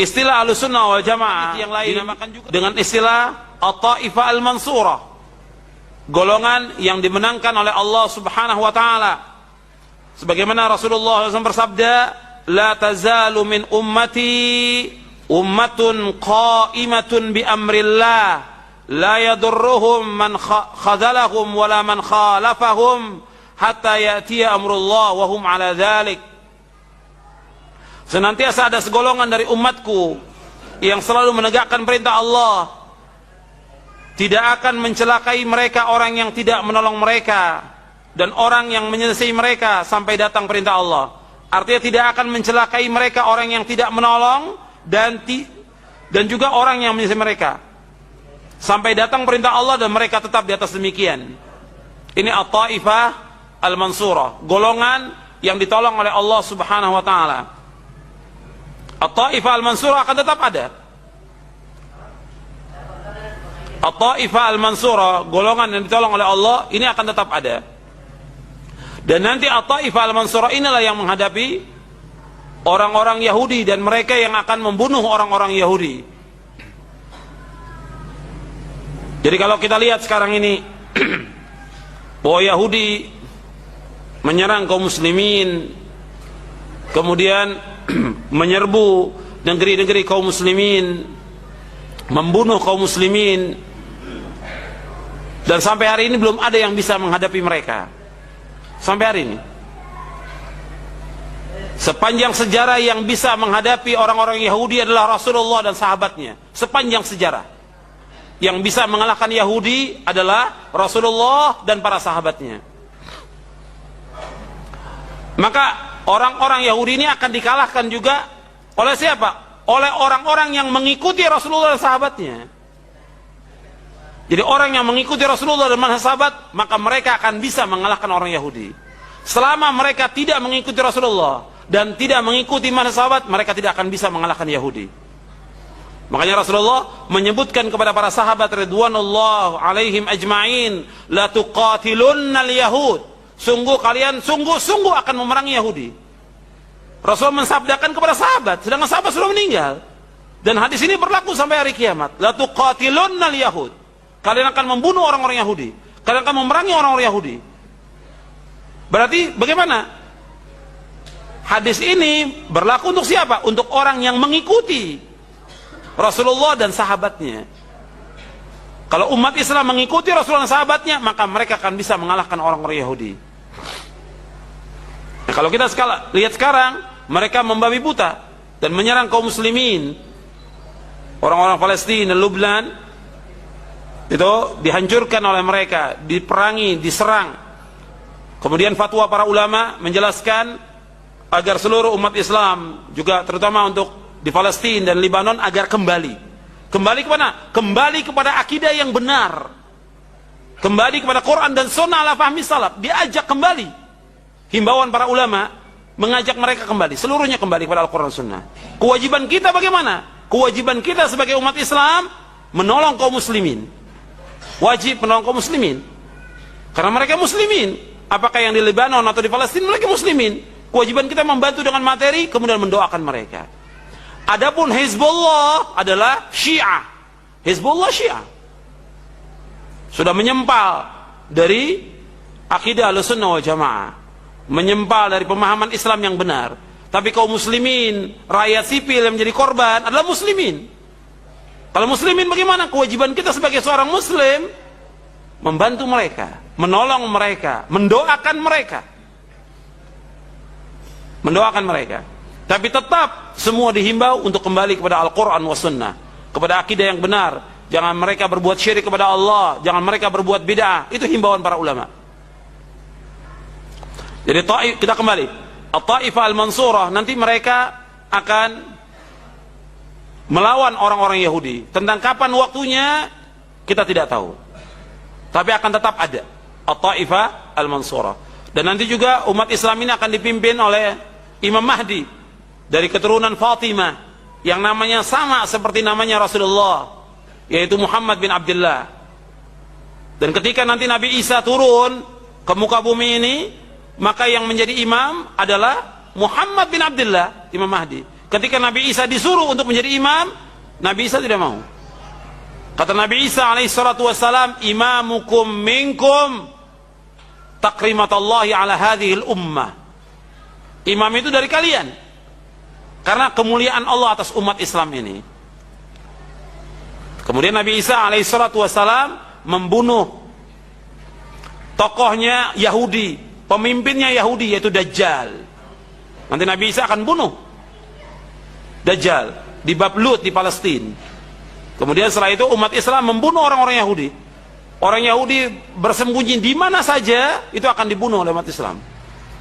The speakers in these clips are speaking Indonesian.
Istilah Ahlussunnah wal Jamaah yang lain dinamakan juga dengan istilah At-Taifah Al-Mansurah, golongan yang dimenangkan oleh Allah Subhanahu wa taala. Sebagaimana Rasulullah SAW bersabda, "La tazalu min ummati ummatun qa'imatun bi amrillah, la yadurruhum man khadalahum wala man khalafahum hatta ya'tiya amrullah wa hum ala dzalik." Senantiasa ada segolongan dari umatku yang selalu menegakkan perintah Allah. Tidak akan mencelakai mereka orang yang tidak menolong mereka dan orang yang menyelesaikan mereka sampai datang perintah Allah. Artinya tidak akan mencelakai mereka orang yang tidak menolong dan juga orang yang menyelesaikan mereka sampai datang perintah Allah dan mereka tetap di atas demikian. Ini At-Taifah Al-Mansurah, golongan yang ditolong oleh Allah Subhanahu wa taala. At-Taifah Al-Mansurah akan tetap ada. At-Taifah Al-Mansurah, golongan yang ditolong oleh Allah, ini akan tetap ada. Dan nanti At-Taifah Al-Mansurah inilah yang menghadapi orang-orang Yahudi dan mereka yang akan membunuh orang-orang Yahudi. Jadi kalau kita lihat sekarang ini bahwa Yahudi menyerang kaum muslimin, kemudian menyerbu negeri-negeri kaum muslimin, membunuh kaum muslimin, dan sampai hari ini belum ada yang bisa menghadapi mereka. Sampai hari ini sepanjang sejarah yang bisa menghadapi orang-orang Yahudi adalah Rasulullah dan sahabatnya. Sepanjang sejarah yang bisa mengalahkan Yahudi adalah Rasulullah dan para sahabatnya. Maka orang-orang Yahudi ini akan dikalahkan juga oleh siapa? Oleh orang-orang yang mengikuti Rasulullah dan sahabatnya. Jadi orang yang mengikuti Rasulullah dan sahabat, maka mereka akan bisa mengalahkan orang Yahudi. Selama mereka tidak mengikuti Rasulullah dan tidak mengikuti sahabat, mereka tidak akan bisa mengalahkan Yahudi. Makanya Rasulullah menyebutkan kepada para sahabat ridwanullah alaihim ajma'in, la tuqatilunnal yahud. Sungguh kalian sungguh-sungguh akan memerangi Yahudi. Rasul mensabdakan kepada sahabat, sedangkan sahabat sudah meninggal. Dan hadis ini berlaku sampai hari kiamat. La tuqatilunnal yahud. Kalian akan membunuh orang-orang Yahudi. Kalian akan memerangi orang-orang Yahudi. Berarti bagaimana? Hadis ini berlaku untuk siapa? Untuk orang yang mengikuti Rasulullah dan sahabatnya. Kalau umat Islam mengikuti Rasulullah dan sahabatnya, maka mereka akan bisa mengalahkan orang-orang Yahudi. Nah, kalau kita lihat sekarang, mereka membabi buta dan menyerang kaum muslimin. Orang-orang Palestina, Lubnan, itu dihancurkan oleh mereka, diperangi, diserang. Kemudian fatwa para ulama menjelaskan agar seluruh umat Islam, juga terutama untuk di Palestina dan Lebanon, agar kembali kemana? Kembali kepada akidah yang benar, kembali kepada Quran dan Sunnah ala fahmi salaf. Diajak kembali. Himbauan para ulama mengajak mereka kembali, seluruhnya kembali kepada Al-Quran Sunnah. Kewajiban kita bagaimana? Kewajiban kita sebagai umat Islam menolong kaum muslimin. Wajib menolong kaum muslimin karena mereka muslimin. Apakah yang di Lebanon atau di Palestina, mereka muslimin. Kewajiban kita membantu dengan materi, kemudian mendoakan mereka. Adapun Hizbullah adalah Syiah. Hizbullah Syiah sudah menyempal dari akidah Ahlussunnah wal Jamaah, menyempal dari pemahaman Islam yang benar. Tapi kaum muslimin, rakyat sipil yang menjadi korban adalah muslimin. Kalau muslimin bagaimana? Kewajiban kita sebagai seorang muslim membantu mereka, menolong mereka, mendoakan mereka. Mendoakan mereka. Tapi tetap semua dihimbau untuk kembali kepada Al-Quran wa Sunnah, kepada akidah yang benar. Jangan mereka berbuat syirik kepada Allah, jangan mereka berbuat bid'ah. Itu himbauan para ulama. Jadi kita kembali, At-Taifah Al-Mansurah, nanti mereka akan melawan orang-orang Yahudi. Tentang kapan waktunya kita tidak tahu, tapi akan tetap ada At-Taifah Al-Mansurah. Dan nanti juga umat Islam ini akan dipimpin oleh Imam Mahdi dari keturunan Fatimah, yang namanya sama seperti namanya Rasulullah, yaitu Muhammad bin Abdullah. Dan ketika nanti Nabi Isa turun ke muka bumi ini, maka yang menjadi imam adalah Muhammad bin Abdullah, Imam Mahdi. Ketika Nabi Isa disuruh untuk menjadi imam, Nabi Isa tidak mau. Kata Nabi Isa alaihi salatu wassalam, imamukum minkum takrimatallahi ala hadhil ummah. Imam itu dari kalian, karena kemuliaan Allah atas umat Islam ini. Kemudian Nabi Isa alaihi salatu wassalam membunuh tokohnya Yahudi, pemimpinnya Yahudi, yaitu Dajjal. Nanti Nabi Isa akan bunuh Dajjal di bab Lut di Palestina. Kemudian setelah itu umat Islam membunuh orang-orang Yahudi. Orang Yahudi bersembunyi di mana saja, itu akan dibunuh oleh umat Islam.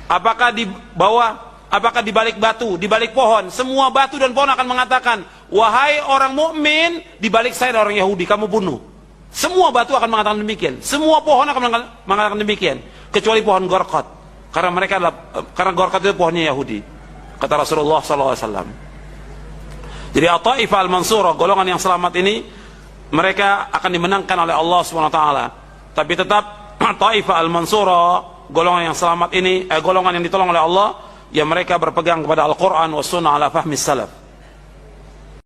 Apakah di bawah, apakah di balik batu, di balik pohon, semua batu dan pohon akan mengatakan, wahai orang mukmin, di balik saya ada orang Yahudi, kamu bunuh. Semua batu akan mengatakan demikian, semua pohon akan mengatakan demikian, kecuali pohon Gorqat, karena mereka adalah, karena Gorqat itu pohonnya Yahudi, kata Rasulullah SAW. Jadi At-Taifah Al-Mansurah, golongan yang selamat ini, mereka akan dimenangkan oleh Allah SWT. Tapi tetap Taifah Al-Mansurah, golongan yang selamat ini, golongan yang ditolong oleh Allah, ya mereka berpegang kepada Al-Quran wa Sunnah ala fahmi salaf.